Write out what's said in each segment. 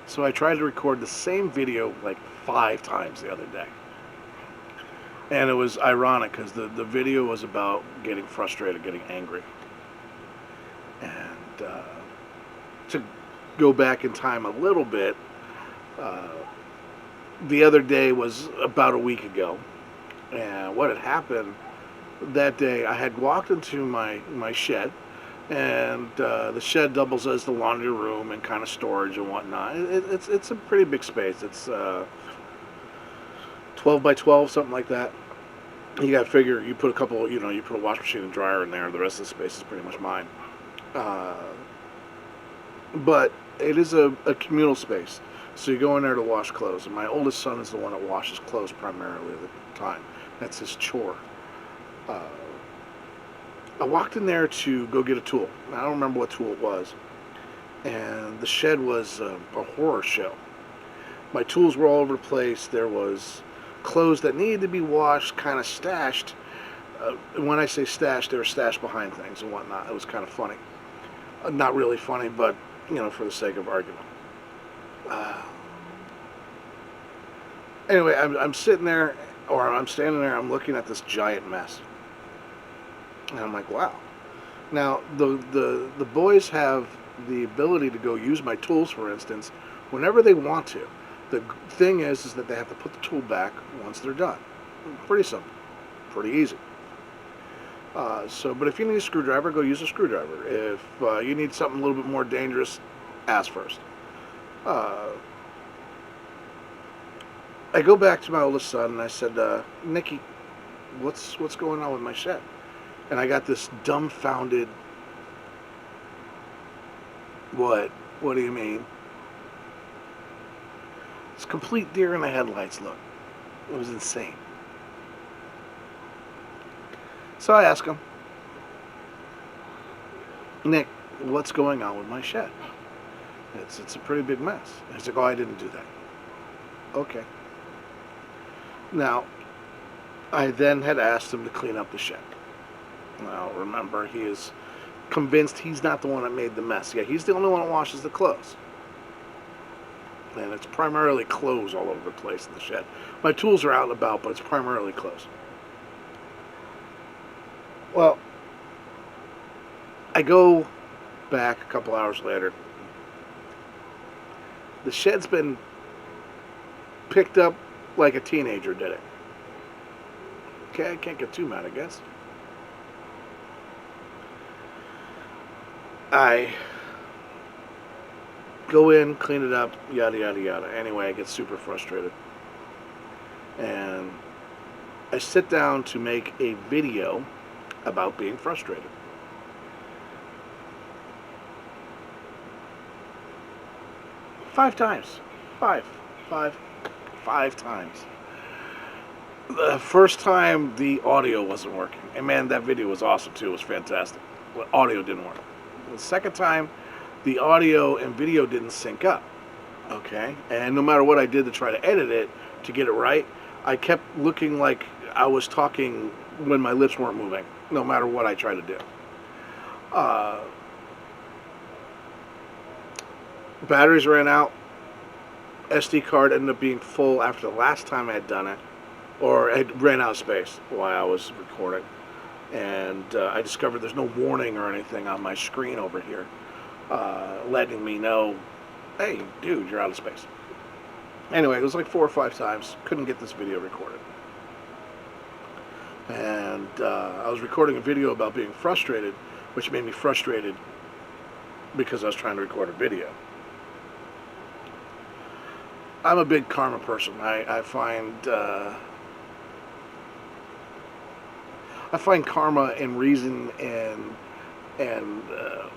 So I tried to record the same video like 5 times the other day. And it was ironic because the video was about getting frustrated, getting angry. And to go back in time a little bit, uh, the other day was about a week ago. And what had happened that day, I had walked into my shed, and the shed doubles as the laundry room and kind of storage and whatnot. It's a pretty big space. It's 12 by 12, something like that. You got to figure you put a couple, you put a wash machine and dryer in there. The rest of the space is pretty much mine. Uh, but it is a communal space. So you go in there to wash clothes, and my oldest son is the one that washes clothes primarily at the time. That's his chore. Uh, I walked in there to go get a tool. I don't remember what tool it was. And the shed was a horror show. My tools were all over the place. There was clothes that needed to be washed, kind of stashed. When I say stashed, they were stashed behind things and whatnot. It was kind of funny. Not really funny, but, for the sake of argument. Anyway, I'm sitting there, or I'm standing there, I'm looking at this giant mess. And I'm like, wow. Now, the boys have the ability to go use my tools, for instance, whenever they want to. The thing is that they have to put the tool back once they're done. Pretty simple. Pretty easy. But if you need a screwdriver, go use a screwdriver. If you need something a little bit more dangerous, ask first. I go back to my oldest son and I said, Nicky, what's going on with my shed? And I got this dumbfounded, what? What do you mean? It's complete deer in the headlights look. It was insane. So I asked him, Nick, what's going on with my shed? It's a pretty big mess. He's like, oh, I didn't do that. Okay. Now, I then had asked him to clean up the shed. Now, remember, he is convinced he's not the one that made the mess. Yeah, he's the only one that washes the clothes. And it's primarily clothes all over the place in the shed. My tools are out and about, but it's primarily clothes. Well, I go back a couple hours later. The shed's been picked up like a teenager did it. Okay, I can't get too mad, I guess. I go in, clean it up, yada, yada, yada. Anyway, I get super frustrated. And I sit down to make a video about being frustrated. Five times. Five times. The first time, the audio wasn't working. And man, that video was awesome too. It was fantastic. But audio didn't work. The second time, the audio and video didn't sync up. Okay? And no matter what I did to try to edit it, to get it right, I kept looking like I was talking when my lips weren't moving, no matter what I tried to do. Batteries ran out. SD card ended up being full after the last time I had done it, or it ran out of space while I was recording. And I discovered there's no warning or anything on my screen over here letting me know, hey, dude, you're out of space. Anyway, it was like 4 or 5 times. Couldn't get this video recorded. And I was recording a video about being frustrated, which made me frustrated because I was trying to record a video. I'm a big karma person. I find karma and reason and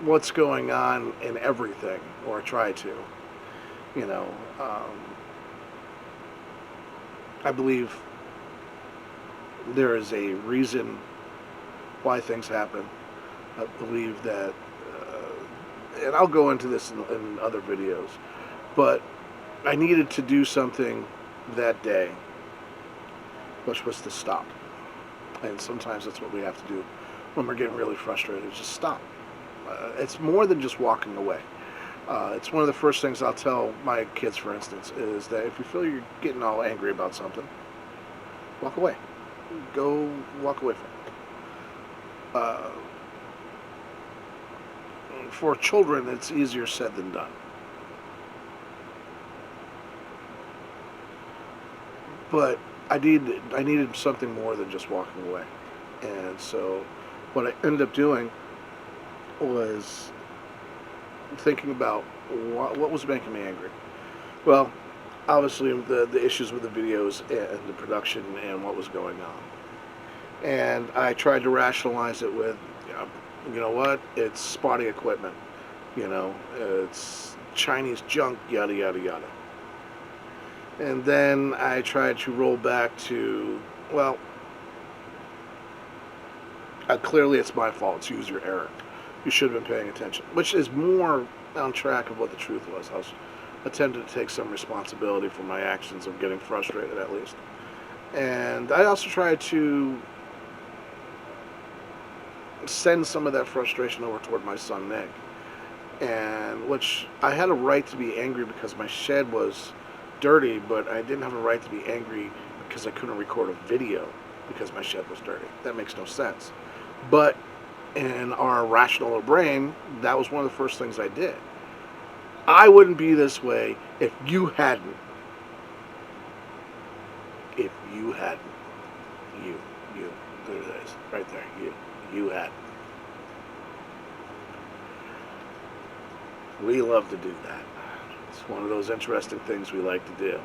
what's going on in everything, or try to. I believe there is a reason why things happen. I believe that, and I'll go into this in other videos, but I needed to do something that day, which was to stop. And sometimes that's what we have to do when we're getting really frustrated, just stop. It's more than just walking away. It's one of the first things I'll tell my kids, for instance, is that if you feel you're getting all angry about something, walk away. Go walk away from it. For children, it's easier said than done. But I needed something more than just walking away. And so what I ended up doing was thinking about what was making me angry. Well, obviously the issues with the videos and the production and what was going on. And I tried to rationalize it with, you know what, it's spotty equipment. It's Chinese junk, yada, yada, yada. And then I tried to roll back to, well, clearly it's my fault. It's user error. You should have been paying attention, which is more on track of what the truth was. I was attempting to take some responsibility for my actions of getting frustrated, at least. And I also tried to send some of that frustration over toward my son Nick, and which I had a right to be angry because my shed was dirty, but I didn't have a right to be angry because I couldn't record a video because my shed was dirty. That makes no sense. But in our rational brain, that was one of the first things I did. I wouldn't be this way if you hadn't. If you hadn't. You. There it is. Right there. You hadn't. We love to do that. It's one of those interesting things we like to do.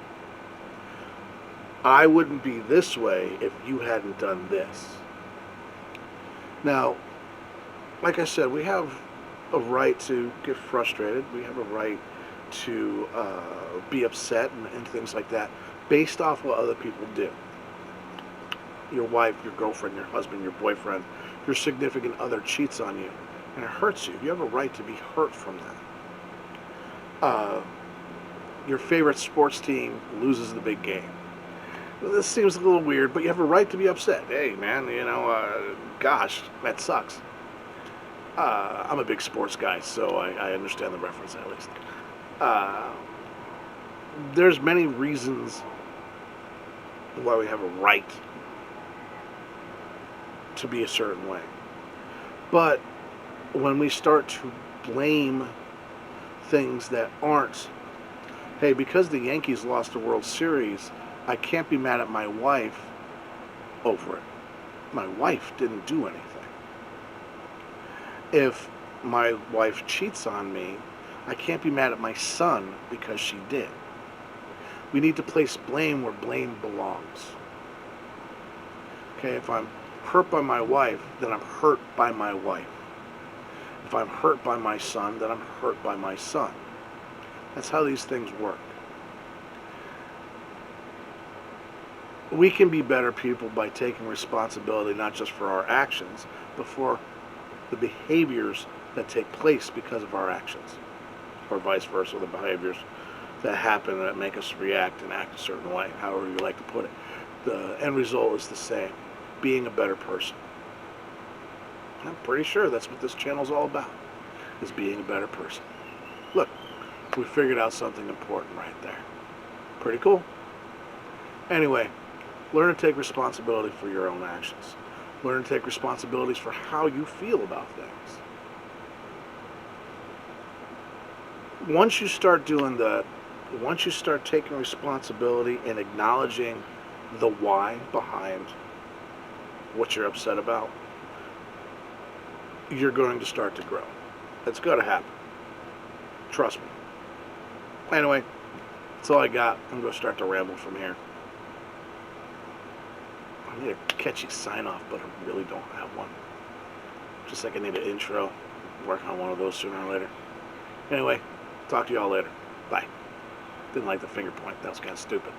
I wouldn't be this way if you hadn't done this. Now, like I said, we have a right to get frustrated. We have a right to be upset and things like that based off what other people do. Your wife, your girlfriend, your husband, your boyfriend, your significant other cheats on you and it hurts you. You have a right to be hurt from that. Your favorite sports team loses the big game. Well, this seems a little weird, but you have a right to be upset. Hey, man, gosh, that sucks. I'm a big sports guy, so I understand the reference at least. There's many reasons why we have a right to be a certain way. But when we start to blame things that aren't, hey, because the Yankees lost the World Series, I can't be mad at my wife over it. My wife didn't do anything. If my wife cheats on me, I can't be mad at my son because she did. We need to place blame where blame belongs. Okay, if I'm hurt by my wife, then I'm hurt by my wife. If I'm hurt by my son, then I'm hurt by my son. That's how these things work. We can be better people by taking responsibility not just for our actions, but for the behaviors that take place because of our actions, or vice versa, the behaviors that happen that make us react and act a certain way, however you like to put it. The end result is the same, being a better person. I'm pretty sure that's what this channel's all about, is being a better person. Look, we figured out something important right there. Pretty cool. Anyway, learn to take responsibility for your own actions. Learn to take responsibilities for how you feel about things. Once you start doing that, once you start taking responsibility and acknowledging the why behind what you're upset about, you're going to start to grow. It's going to happen. Trust me. Anyway, that's all I got. I'm going to start to ramble from here. I need a catchy sign-off, but I really don't have one. Just like I need an intro. Work on one of those sooner or later. Anyway, talk to y'all later. Bye. Didn't like the finger point. That was kind of stupid.